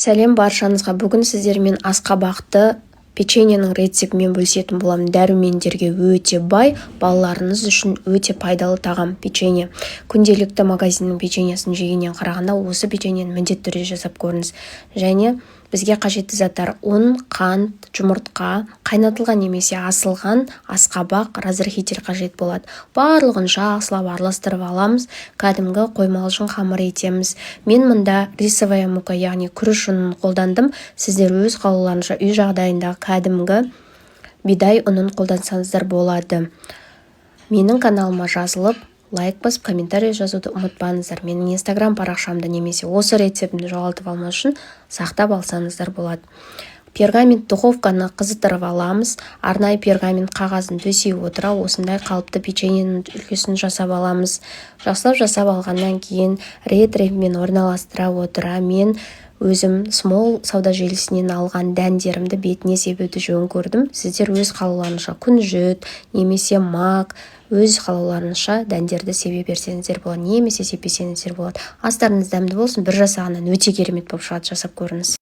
Сәлем баршаңызға. Бүгін сіздермен асқабақты печеньенің рецептімен бөлісетін боламын. Дәрумендерге өте бай, балаларыңыз үшін өте пайдалы тағам печенье. Күнделікті магазиннің печеньесін жегеннен қарағанда осы печеньені міндетті түрде жасап көріңіз. Және бізге қажетті заттар: ұн, қант, жұмыртқа, қайнатылған немесе асылған асқабақ, разрыхитель қажет болады. Барлығын жақсылап араластырып аламыз. Кәдімгі қоймалжың қамыр етеміз. Мен мұнда рисовая мука, яғни күріш ұнын қолдандым. Сіздер өз қалауларынша үй жағдайындағы кәдімгі бидай ұнын қолдансаңыздар болады. Менің каналыма жазылып, лайк басып, комментарий жазуды ұмытпаңыздар. Менің инстаграм парақшамды немесе осы рецептімді жоғалтып алмас үшін сақтап алсаңыздар болады. Пергамент духовканы қызытырып аламыз. Арнайы пергамент қағазын төсей отыра осындай қалыпты печеньенің үлгісін жасап аламыз. Жасап алғаннан кейін рет-ретімен орналастыра отыра мен өзім смол сауда желісінен алған дәндерімді бетіне себуді жөн көрдім. Сіздер өз қалауларынша күнжіт немесе мак, өз қалауларынша дәндерді себе берсеңіздер болады, немесе сеппесеңіздер болады. Астарыңыз дәмді болсын. Бір жасағаннан өте керемет болып шығады, жасап көріңіз.